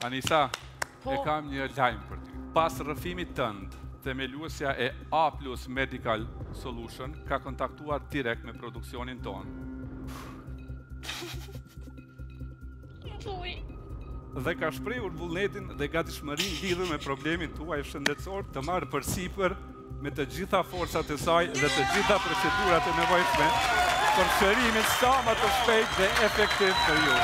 Anisa, e kam një lajm për ty. Pas rrëfimit tënd, themeluesja e A+ Medical Solution ka kontaktuar direkt me produksionin ton. Dhe ka shprehur vullnetin dhe gatishmërinë lidhur me problemin tuaj shëndetësor të marrë përsipër me të gjitha forcat e saj dhe të gjitha procedurat e nevojshme për shërimin sa më të shpejt dhe efektiv për ju.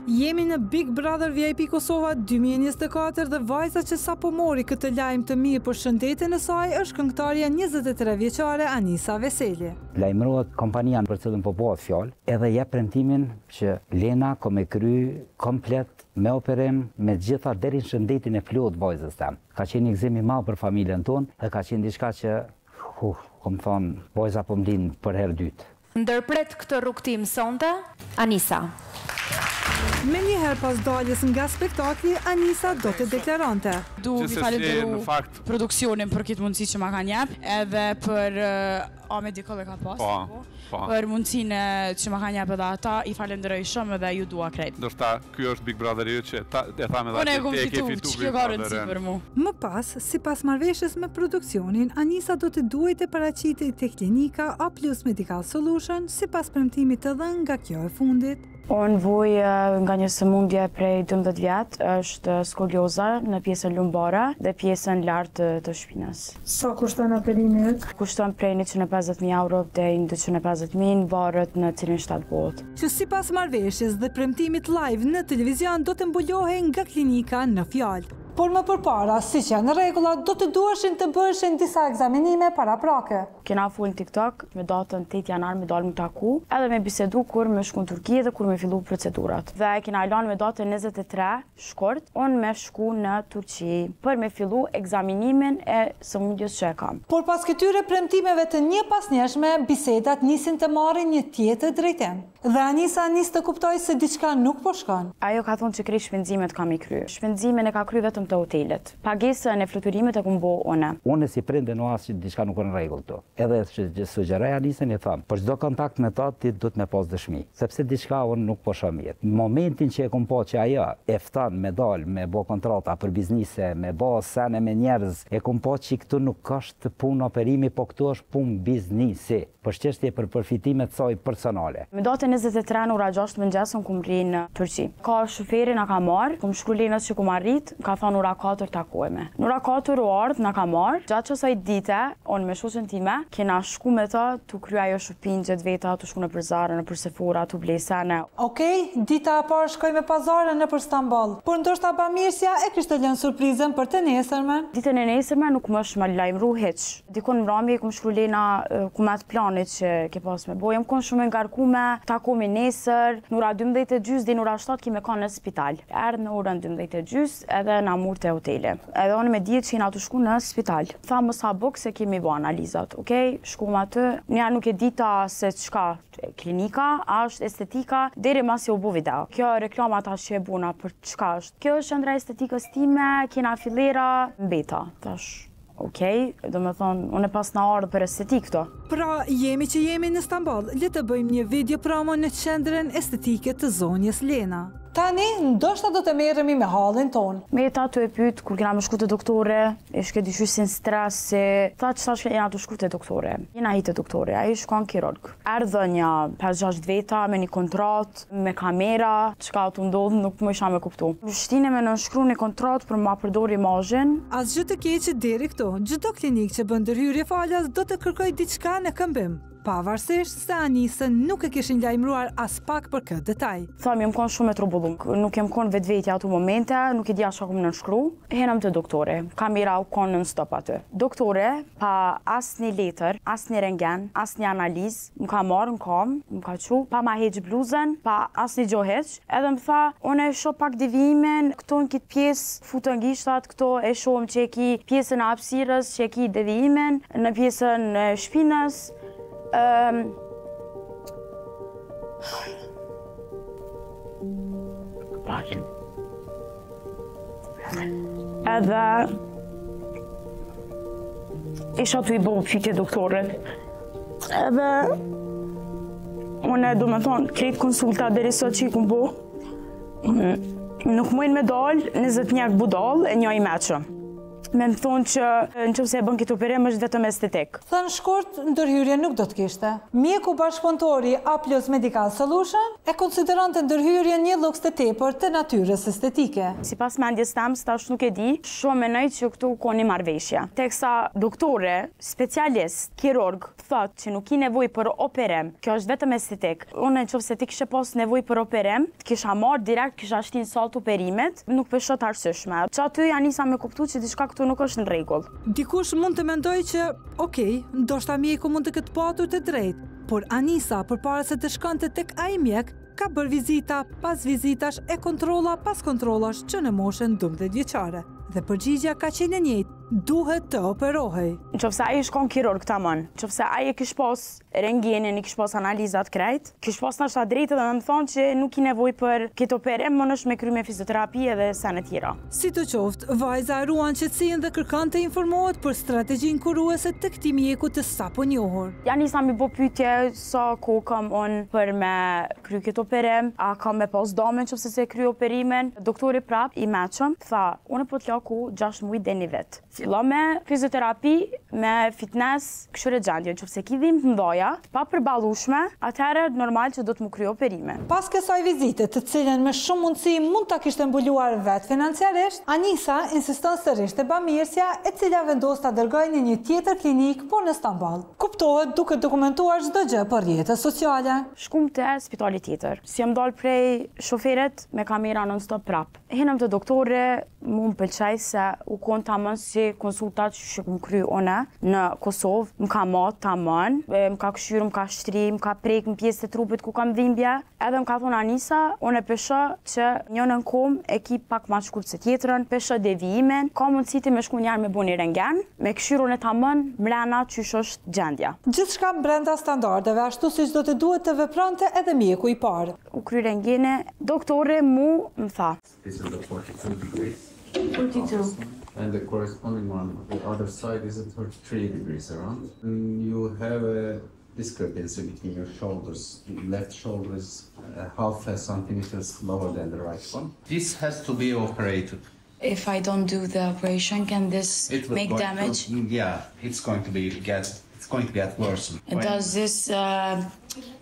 Jemi në Big Brother VIP Kosova 2024 dhe vajza që sapo mori këtë lajm të mirë për shëndetin e saj është këngëtarja 23 vjeçare Anisa Veseli. Lajmërohet kompania për cilën po bëhet fjalë, edhe jep premtimin që Lena ka me kry komplet me operim me gjitha deri në shëndetin e plot vajzës tam. Ka qenë një gëzim i madh për familjen tonë dhe ka qenë diçka që kom thonë, vajza po mlin për herë dytë. Ndërpret këtë rrugtim sonte, Anisa. Me njëherë pas daljes nga spektakli, Anisa do të deklarante. Du mi falenderu produksionin për këtë mundësi që ma kanë jep, edhe për Medical e ka pas, për mundësinë që ma kanë jep edhe ata, i falenderoj shumë edhe ju dua krejt. Ndoshta ky është Big Brother ju që e thamë edhe e ke fitu Big Brother për mu. Më pas, sipas marrëveshjes me produksionin, Anisa do të duhet të paraqitej tek klinika A+ Medical Solution sipas premtimit të dhënë nga kjo e fundit. Unë vuj nga një sëmundje prej 12 vjetë, është skolioza në pjesën lumbare dhe pjesën lartë të shpinës. Sa kushton operimi? Kushton prej 150.000 euro deri në 250.000, varet në cilin shtat bëhet. Që sipas marrëveshjes dhe premtimit live në televizion do të mbulohen nga klinika në fjalë. Por më përpara, siç janë rregullat, do të duheshin të bëheshin disa ekzaminime paraprake. Kena full në TikTok, me datën 8 janar me dalë më taku, edhe me bisedu kur me shku në Turqi dhe kur me fillu procedurat. Dhe kena lanë me datën 23 shkort, unë me shku në Turqi për me fillu ekzaminimin e sëmundjes që e kam. Por pas këtyre premtimeve të një pas njëshme, bisedat nisin të marrin një tjetër drejtim. Dhe Anisa nis të kuptoj se diçka nuk po shkon. Ajo ka thonë që krejt shpenzimet kam i kry. Shpenzimin e ka kry vetëm të hotelet. Pagesën e fluturimet e kumë bo une. Unë si prinde në asë që diçka nuk në regull të. Edhe që sugjeroj Anisën i thamë, për çdo kontakt me ta ti do të me pas dëshmi. Sepse diçka unë nuk po shoh mirë. Në momentin që e kom po që ajo e ftan me dal, me bo kontrata për biznise, me bo sene me njerëz, e kom po që këtu nuk është punë operimi, po këtu është punë biznisi. Për çështje për përfitimet saj personale. Me datën 23 në ora 6 mëngjes unë kum rri në Turqi. Ka shoferi na ka marr, kum shkruaj Lenës që kum arrit, ka thonë ora 4 takojme. Në ora 4 u ardh na ka marr. Gjatë kësaj dite, unë me shoqen time, kena shku me ta tu krye ajo shopingjet veta, tu shku në Zara, në Sephora, tu blej sene. Okej, dita e parë shkoj me pazare në për Stamboll. Por ndoshta bamirësia e kishte lënë surprizën për të nesërmen. Ditën e nesërmen nuk më është lajmëru hiç. Dikon mbrëmje kum shkruaj Lena ku me atë planit që ke pas me bojë. Jam kon shumë ngarkume, takomi nesër, në ora 12:30 deri në ora 7 kemi kanë në spital. Erdh në orën 12:30 edhe na mur te hoteli. Edhe unë me ditë që jena të shku në spital. Tha mos ha buk se kemi bë analizat. Okej, shkuam aty. Nja nuk e dita se çka klinika, është estetika, deri mas u bu video. Kjo reklama tash që e buna për çka është. Kjo është ëndra estetikës time, kena fillera, mbeta. Tash okej, do me thonë, unë e pas në ardhë për estetik këto. Pra, jemi që jemi në Stamboll, le të bëjmë një video promo në qendrën estetike të zonjës Lena. Tani, ndoshta do të merremi me hallin ton. Me ta të e pyet, kur kena më shku të doktore, e shke dyshysin stres, se ta që tash jena të shku të doktore. Jena hi të doktore, a i shkon kirurg. Erdhë një 5-6 veta me një kontrat, me kamera, që ka të ndodhë, nuk më isha me kuptu. Shtine me nënshkru një kontrat për ma përdori imazhin. As gjë të keqe deri këto, çdo klinik që bën ndërhyrje falas do të kërkoj diçka në këmbim. Pavarësisht se Anisën nuk e kishin lajmëruar as pak për këtë detaj. Thamë, jam kon shumë e trubullum, nuk jam kon vetvetja ato momente, nuk e dija çka kum nënshkru. Henam te doktore, kamera u kon në stop aty. Doktore, pa asnjë letër, asnjë rentgen, asnjë analizë, më ka marrë në kam, më ka çu, pa ma heq bluzën, pa asnjë gjë heq. Edhe më tha, unë e shoh pak devijimin, këto në këtë pjesë futën gishtat, këto e shohim që e ki pjesën e hapësirës, që e ki devijimin, në pjesën e shpinës. Edhe isha të i bo pyetje doktorit. Edhe unë do me thonë krejt konsulta deri sot që i kum bo. Nuk mujnë me dalë 20 mjek budal e një i meqë. Me më thonë që në qëfë se e bën këtë operim është vetëm estetik. Thënë shkurt, ndërhyrje nuk do të kishte. Mjeku bashkëpunëtori A+ Medical Solution e konsideron të ndërhyrje një luks të tepër të natyrës estetike. Si pas mendjes tam, tash nuk e di, shumë menoj që këtu ka një marrëveshje. Teksa doktore, specialist, kirurg, thot që nuk i nevoj për operim, kjo është vetëm estetik. Unë në qëfë se ti kishe pas nevoj për operim, të kisha marrë direkt, kisha shtin salt operimet, nuk pëshot arsyeshme. Që aty Anisa me kuptu që diçka këtu nuk është në rregull. Dikush mund të mendoj që, okej, ndoshta mjeku mund të ketë patur të drejtë, por Anisa, përpara se të shkonte tek ai mjek, ka bërë vizita pas vizitash e kontrolla pas kontrollash që në moshën 12 vjeçare. Dhe përgjigja ka qenë e njëjtë, duhet të operohej. Nëse ai shkon kirurg tamam, nëse ai e kish pas rentgenin, i kish pas analizat krejt, kish pas nashta drejtë dhe më thonë që nuk i nevoj për këtë operim, më nësh me kry me fizioterapi edhe sene tjera. Si të qoftë, vajza ruan qetësinë dhe kërkon të informohet për strategjinë kuruese të këtij mjeku të sapo njohur. Anisa mi bo pyetje sa kohë kam unë për me kry këtë operim, a kam me pas damen nëse se kry operimin. Doktori prap i meqëm, tha, unë po t'la ku 6 muaj deri vet. Filla me fizioterapi, me fitness, këshire gjendje, nëse ki dhimbje të mëdha, pa përballueshme, atëherë normal që do të më kryej operime. Pas kësaj vizite, të cilën me shumë mundësi mund ta kishte mbuluar vetë financiarisht, Anisa insiston sërish te bamirësja, e cila vendos ta dërgojë në një tjetër klinik, por në Stamboll. Kuptohet duke dokumentuar çdo gjë për rrjetet sociale. Shkum te spitali tjetër. Si jam dal prej shoferit me kamera non-stop prap. Henëm të doktore, mu më pëlqej se u kon tamam si konsultat që më kry one në Kosovë, më ka matë tamam, më ka këshyrë, më ka shtri, më ka prek në pjesë të trupit ku kam dhimbje, edhe më ka thonë Anisa, unë e pesha që njënën kom e ki pak ma shkurt se tjetërën, pesha devijimin, ka mundësi ti me shku njerë me bo një rentgen, me këshyrën e tamam, mrena qysh është gjendja. Gjithçka brenda standardeve, ashtu siç do të duhet të veprante edhe mjeku i parë. U kry rentgene, doktore mu më tha. This is the 42 degrees. 42. And the corresponding one, the other side is at 33 degrees around. And you have a discrepancy between your shoulders. The left shoulder is half a centimeter lower than the right one. This has to be operated. If I don't do the operation, can this make damage? Yeah, it's going to get worse. Does this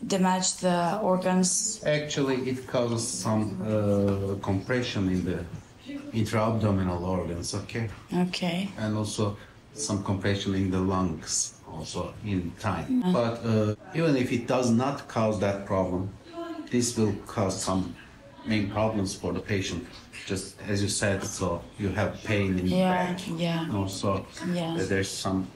damage the organs? Actually, it causes some compression in the intra-abdominal organs, okay? Okay. And also some compression in the lungs, also in time. But even if it does not cause that problem, this will cause some main problems for the patient. Just as you said, so you have pain in the back. Yeah. Also, there's some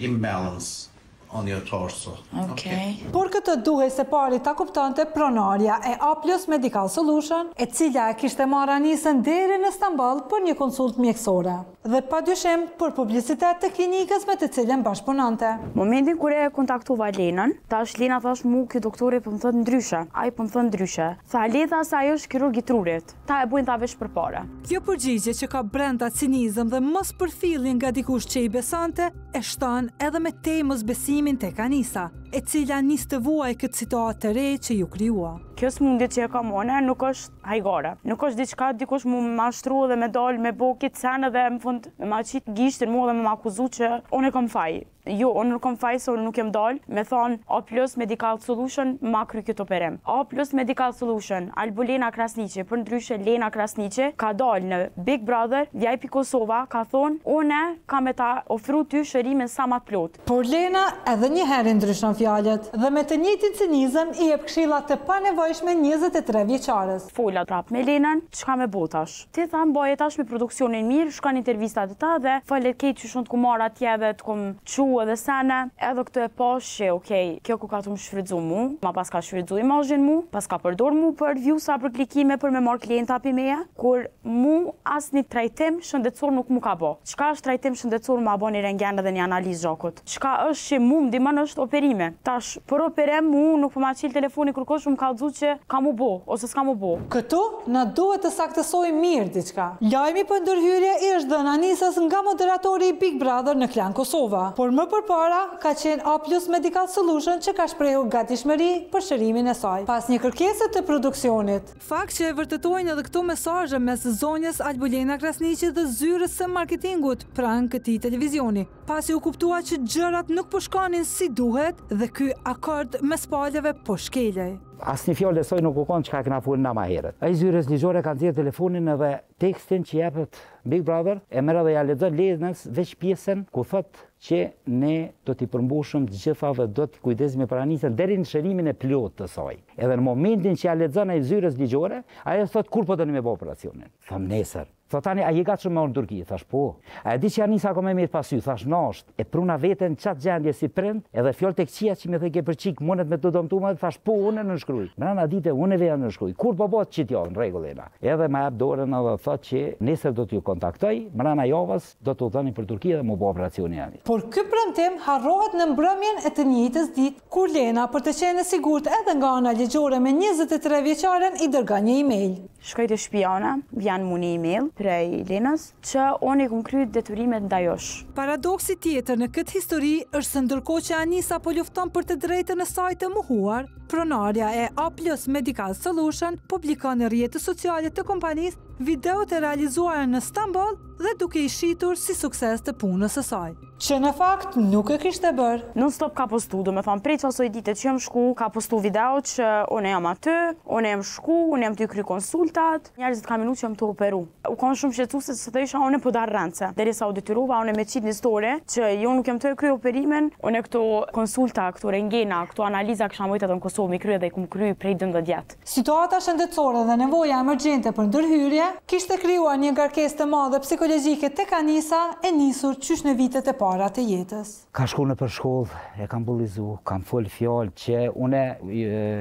imbalance on your torso. Okay. Por këtë duhej se pari ta kuptonte pronarja e A+ Medical Solution, e cila e kishte marrë Anisën deri në Stamboll për një konsultë mjekësore. Dhe padyshim për publicitet të klinikës me të cilën bashkëpunonte. Momentin kur e kontaktuva Lenën, tash Lena thash mu ky doktori po më thot ndryshe, ai po më thon ndryshe. Tha Leta se ajo është kirurg i trurit. Ta e bujnë ta vesh përpara. Kjo përgjigje që ka brenda cinizëm dhe mos përfillin nga dikush që i besante, e shton edhe me temës besimin tek Anisa, e cila nis të vuaj këtë situatë të re që ju krijua. Kjo smundje që e kam unë nuk është hajgare. Nuk është diçka dikush mu më mashtru dhe me dal me bo këtë senë dhe më fund me ma qitë gishtin mu dhe me ma akuzu që unë e kam faj. Jo, unë nuk kam faj se unë nuk jem dal. Me thonë A+ Medical Solution ma kry këtë operim. A+ Medical Solution, Albulena Krasniqi, për ndryshe Lena Krasniqi, ka dal në Big Brother, VIP Kosova, ka thonë une ka me ta ofru ty shërimin sa ma të plot. Por Lena edhe një herë ndryshon fjalët dhe me të njëjtin cinizëm i jep këshilla të panevojshme 23 vjeçares. Fola prap me Lenën, çka me botash. Ti tha mbaje tash me produksionin mirë, shkon intervistat e ta dhe falet keq që shumë të kumar atje dhe të kum çu edhe sana, edhe këtë e pash që okej, kjo ku ka të më shfrytzu mu, ma pas ka shfrytzu imazhin mu, pas ka përdor mu për vjusa, për klikime, për me marrë klienta pi meja, kur mu asnjë trajtim shëndetësor nuk mu ka bo. Çka është trajtim shëndetësor ma bo një rentgen dhe një analizë zhokut? Çka është që mu më dimon është operime? telefoni. Tash, për operem mu nuk po ma qil telefoni kërkosh më ka dzu që ka mu bo, ose s'ka mu bo. Këtu, na duhet të saktësoj mirë diçka. Lajmi për ndërhyrje ishtë dhënë Anisës nga moderatori i Big Brother në Klan Kosova, por më përpara ka qenë A+ Medical Solution që ka shprehur gatishmëri për shërimin e saj, pas një kërkese të produksionit. Fakt që e vërtetojnë edhe këto mesazhe mes zonjës Albulena Krasniqi dhe zyrës së marketingut pranë këtij televizioni, pasi u kuptua që gjërat nuk po shkonin si duhet dhe ky akord mes palëve po shkelej. Asnjë fjalë soi nuk u kon çka kena folur na më herët. Ai zyrës ligjore ka nxjerrë telefonin edhe tekstin që jepet Big Brother e merr dhe ja lexon leznës veç pjesën ku thot që ne do t'i përmbushëm të gjitha dhe do t'i kujdesemi për Anisën deri në shërimin e plotë të saj. Edhe në momentin që ja lexon ai zyrës ligjore, ajo thot kur po doni me bë operacionin. Tham nesër. Thot tani a je gatshëm me orë në Turqi? Thash po. A e di që Anisa ka më mirë pasy? Thash nasht. E pruna veten çat gjendje si prind, edhe fjalë tek qia që më the ke për çik mundet me të dëmtuar, thash po unë nënshkruaj. Brana dite unë veja nënshkruaj. Kur po bëhet çit jo në rregull ena. Edhe më jap dorën edhe thot që nesër do t'ju kontaktoj, brana javës do t'u dhani për Turqi dhe më bë operacionin Anis. Por ky premtim harrohet në mbrëmjen e të njëjtës ditë, kur Lena për të qenë e sigurt edhe nga ana ligjore me 23 vjeçaren i dërgon një email. Shkoj te shtëpia, vjen mu një email prej Lenës që unë i kum kryer detyrimet ndaj josh. Paradoksi tjetër në këtë histori është se ndërkohë që Anisa po lufton për të drejtën e saj të mohuar, pronarja e A+ Medical Solution publikon në rrjetet sociale të kompanisë videot e realizuara në Stamboll dhe duke i shitur si sukses të punës së saj. Që në fakt nuk e kishte bërë. Non stop ka postu, do me thonë prej qasoj dite që jam shku, ka postu video që unë jam aty, unë jam shku, unë jam të kry konsultat, njerëzit ka minut që jam të operu. U kanë shumë shqetësuese se të isha unë po dar rëndse. Derisa u detyruva unë me qit një histori që jo nuk jam të kry operimin, unë këto konsulta, këto rengena, këto analiza kisha mujtë atë në Kosovë mi kry dhe i kum kry prej 12 vjet. Situata shëndetësore dhe nevoja emergjente për ndërhyrje kishte krijuar një ngarkesë të madhe psikologjike tek Anisa e nisur qysh në vitet e para të jetës. Ka shku në për shkollë, e kam bullizu, kam fol fjalë që une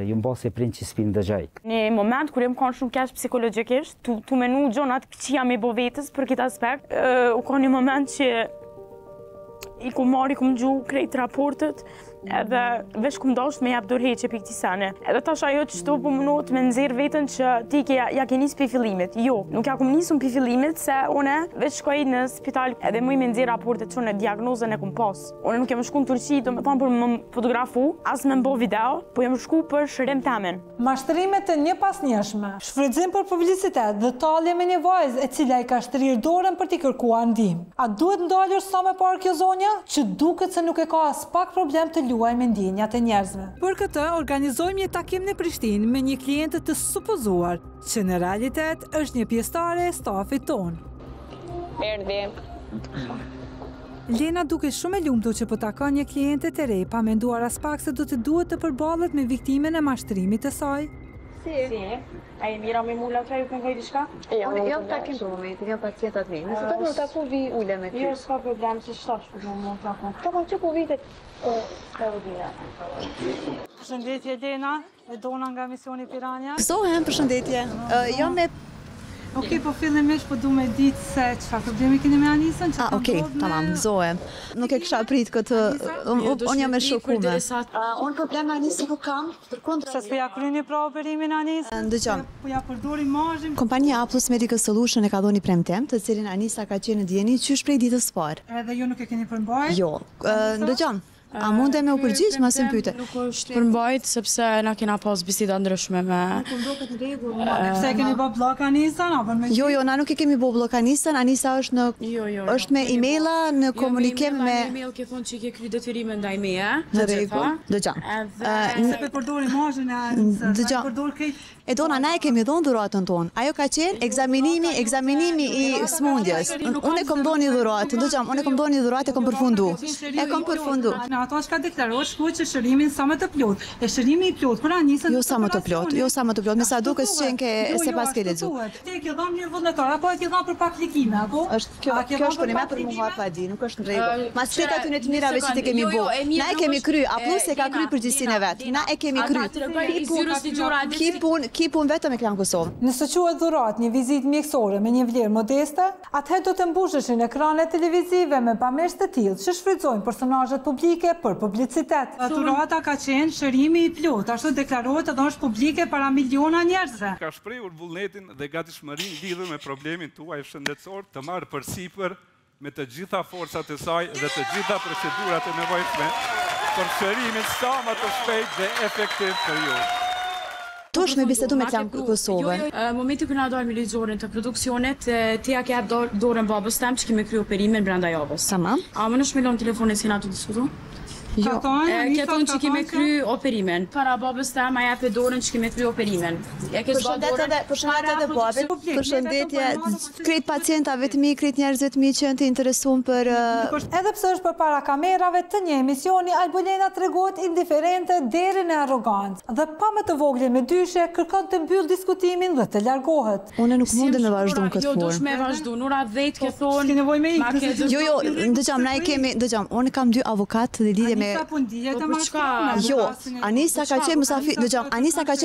ju mbasi prind që s'pin dëgjaj. Në moment kur jam kanë shumë keq psikologjikisht, tu menu gjonat që jam i bo vetës për këtë aspekt, u ka një moment që i kum marri, kum gju krejt raportet, edhe veç kum dasht me jap dorëheqje për këtij sene. Edhe tash ajo që shto po munot me nxjerr veten që ti ja ke nis për fillimit. Jo, nuk ja kum nisur për fillimit se unë veç shkoj në spital edhe më me nxjerr raportet çon në diagnozën e kum pas. Unë nuk jam shku në Turqi, domethënë për më fotografu, as me bë video, po jam shku për shërim temen. Mashtrime të njepasnjeshme, shfrytëzim për publicitet dhe talje me një vajzë e cila i ka shtrirë dorën për t'i kërkuar ndihmë. A duhet ndalur sa më parë kjo zonja që duket se nuk e ka as pak problem të luaj me ndjenjat e njerëzve. Për këtë organizojmë një takim në Prishtinë me një klientë të supozuar, që në realitet është një pjesëtare e stafit tonë. Erdhi. Lena duke shumë e lumtur që po takon një kliente të re, pa menduar as pak se do të duhet të përballet me viktimen e mashtrimit të saj. Si? A e mira me mula që ju këngoj diçka? Jo, takim për momentin, jo pacientat mi. Nëse të më taku vi ule me ty. Jo, s'ka problem, që shtash për më taku. Të më që po vitet, ka udhina. Përshëndetje Lena, e dona nga misioni Pirania. Gëzohem, përshëndetje. Jo me... Okej, po fillimisht po du me ditë se çfarë problemi keni me Anisën? Okej, tamam, gëzohem. Nuk e kisha prit këtë, unë jam e shokume. Unë problem Anisën nuk kam, Se s'po ja kryeni pra operimin Anisën? Ndëgjom. Po ja përdor imazhin. Kompania A+ Medical Solution e ka dhënë premtim, të cilin Anisa ka qenë në dieni qysh prej ditës së parë. Edhe ju nuk e keni përmbajtur? Jo, ndëgjom. A mund e me u përgjigj, ma se më pyte? Nuk është përmbajt, sepse na kena pas biseda ndryshme me... Pse keni bë blok Anisën? Jo, na nuk e kemi bë blok Anisën, Anisa është në... është me e-maila në komunikim me... Në e-mail ke thonë që ke kry detyrime ndaj meje. Në rregull, dëgjom. Se pe përdor imazhin e Anisës, dëgjom. përdor krejt... E dona, na e kemi dhënë dhuratën tonë. Ajo ka qenë ekzaminimi i smundjes. Unë e kom dhënë dhuratë, dëgjom, unë e kom dhënë dhuratë, e kom përfundu. E kom përfundu. Në ato që ka deklaruar shkruaj që shërimin sa më të plot. E shërimi i plot për Anisën. Jo sa më të plot, jo sa më të plot. Me sa duket s'qen ke se pas ke lexu. Ti e ke dhënë një vullnetar apo e ke dhënë për pak klikime apo? Kjo është punime për mua pa di, nuk është në rregull. Mas tek aty në të mirave që ti kemi bë. Na e kemi kry, A+ e ka kry përgjegjësinë vet. Na e kemi kry. Ki pun vetëm e Klan Kosovë. Nëse quhet dhuratë një vizitë mjekësore me një vlerë modeste, atëherë do të mbusheshin ekranet televizive me bamirës të tillë që shfrytëzojnë personazhet publike publike për publicitet. Faturata ka qenë shërimi i plot, ashtu deklarohet edhe është publike para miliona njerëzve. Ka shprehur vullnetin dhe gatishmërinë lidhur me problemin tuaj shëndetësor të marrë përsipër me të gjitha forcat e saj dhe të gjitha procedurat e nevojshme për shërimin sa më të shpejt dhe efektiv për ju. Tosh me bisedu me Klan Kosovën. Momenti kër na dalë me ligjzorin të produksionit, ti ja ke jap dorën babës tem që kemi kryu operimin brenda javës. Tamam. A më nësh me lonë telefonin si na të diskutu? Jo, ke thonë që kemi kry operimin. Para babës tem, a jape dorën që kemi kry operimin. Përshëndetje dhe babit, përshëndetje krejt pacientave të mi, krejt njerëzve të mi që janë të interesuar për... Edhe pse është përpara kamerave të një emisioni, Albulena tregohet indiferente deri në arrogancë. Dhe pa më të voglin me dyshe, kërkon të mbyll diskutimin dhe të largohet. Unë nuk mundem me vazhdu në këtë formë. Jo, dush me vazhdu, nura 10 ke thonë... Jo, dëgjam, unë kam 2 avokat dhe lidhje me... Jo, Anisa ka qenë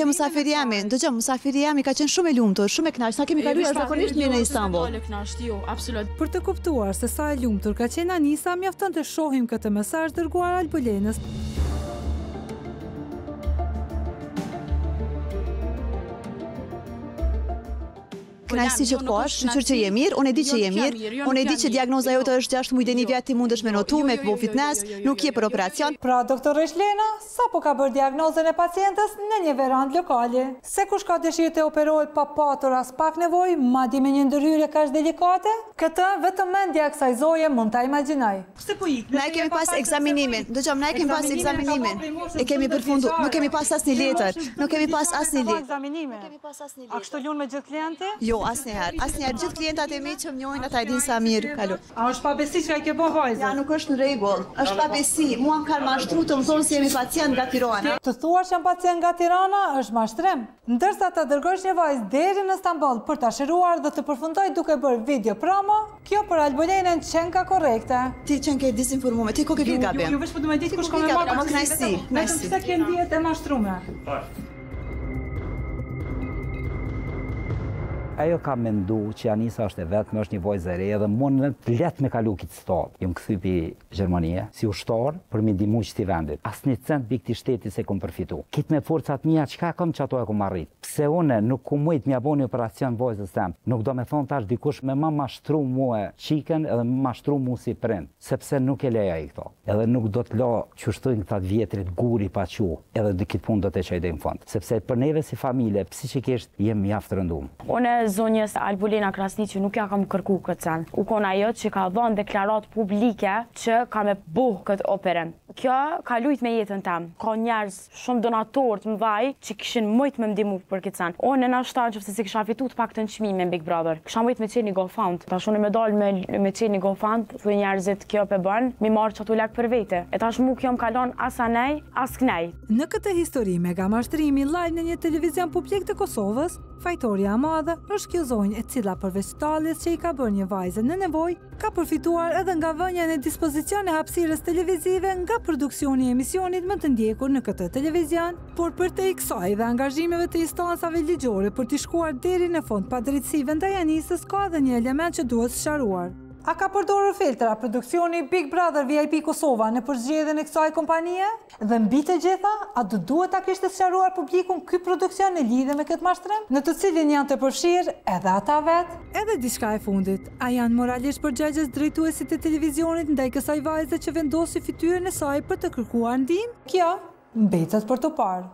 musafiri jemi, musafiri jemi ka qenë shumë e lumtur, shumë e kënaqur, sa kemi kaluar zakonisht mirë në Istanbul. Për të kuptuar se sa e lumtur ka qenë Anisa, mjafton të shohim këtë mesazh dërguar Albulenës. Kënaqësi që të pash, shqyr që je mirë, unë e di që je mirë, unë e di që diagnoza jote është 6 muaj deri në vjet ti mundesh me notu, me bëu fitnes, nuk je për operacion. Pra doktoresh Lena, sapo ka bërë diagnozën e pacientes në një verandë lokale. Se kush ka dëshirë të operohet pa patur as pak nevojë, madje me një ndërhyrje kaq delikate, këtë vetëm mendja e kësaj zoje mund ta imagjinoj. Pse po ik? Na kemi pas ekzaminimin. Dëgjom, na kemi pas ekzaminimin. E kemi përfunduar, nuk kemi pas asnjë letër, nuk kemi pas asnjë letër. A kështu lun me gjithë klientë? Jo, asnjëherë gjithë klientat e mi që më njohin ata e dinë sa mirë kalu. A është pabesi që ai ke bën vajzën? Ja, nuk është në rregull. Është pabesi. Mua më kanë mashtruar të më thonë se jemi pacient nga Tirana. Të thuash jam pacient nga Tirana është mashtrim. Ndërsa ta dërgosh një vajzë deri në Stamboll për ta shëruar dhe të përfundoj duke bërë video promo, kjo për Albulenën qenë ka korrekte. Ti qenë ke disinformuar, ti ko ke bërë gabim. Jo, veç po do më ditë kush ka më marrë. Më kënaqësi. Vetëm pse ke ndihet e mashtruar. Ajo ka mendu që Anisa është e vetme, është një vajzë e re dhe mund të letë me kalu këtë stat. Jam kthy pi Gjermanie si ushtar për mi ndihmu qytetit vendit. Asnjë cent bik të shtetit se kom përfitu. Kitë me forcat mia çka kam që ato e kom arrit. Pse unë nuk ku mujt mja boni operacion vajzës tem. Nuk do me thonë tash dikush me ma mashtru mua qiken edhe me mashtru mu si prind. Sepse nuk e leja i këto. Edhe nuk do të la qështojnë këta vjetrit guri pa qu. Edhe dhe kitë pun do të qaj dhe në fond. Sepse për neve si familje, psikikisht jem mjaft rëndum. Zonjës Albulena Krasniqi nuk ja kam kërku këtë sen. U kon ajo që ka dhënë deklarat publike që ka me buh këtë operim. Kjo ka lujt me jetën tem. Ka njerëz shumë donatorë të mëdhaj që kishin mujt me ndihmu për këtë sen. Unë në shtanë që se si kisha fitu të pak të në çmime Big Brother. Kisha mujt me qenë një GoFund. Tash unë me dal me qenë një GoFund, thuj njerëzit kjo pe bën, mi marr çatu lak për vete. E tash mu kjo më kalon as anej, as knej. Në këtë histori mega mashtrimi live në një televizion publik të Kosovës, fajtoria e madhe është kjo zonjë e cila përveç taljes që i ka bërë një vajzë në nevojë, ka përfituar edhe nga vënia në dispozicion e hapësirës televizive nga produksioni i emisionit më të ndjekur në këtë televizion, por për te i kësaj dhe angazhimeve të instancave ligjore për t'i shkuar deri në fund padrejtësive ndaj Anisës ka edhe një element që duhet sqaruar. A ka përdorur filtra produksioni Big Brother VIP Kosova në përzgjedhjen e kësaj kompanie? Dhe mbi të gjitha, a do duhet ta kishte sqaruar publikun ky produksion në lidhje me këtë mashtrim, në të cilin janë të përfshirë edhe ata vetë? Edhe diçka e fundit, a janë moralisht përgjegjës drejtuesit e televizionit ndaj kësaj vajze që vendosi fytyrën e saj për të kërkuar ndihmë? Kjo mbetet për të parë.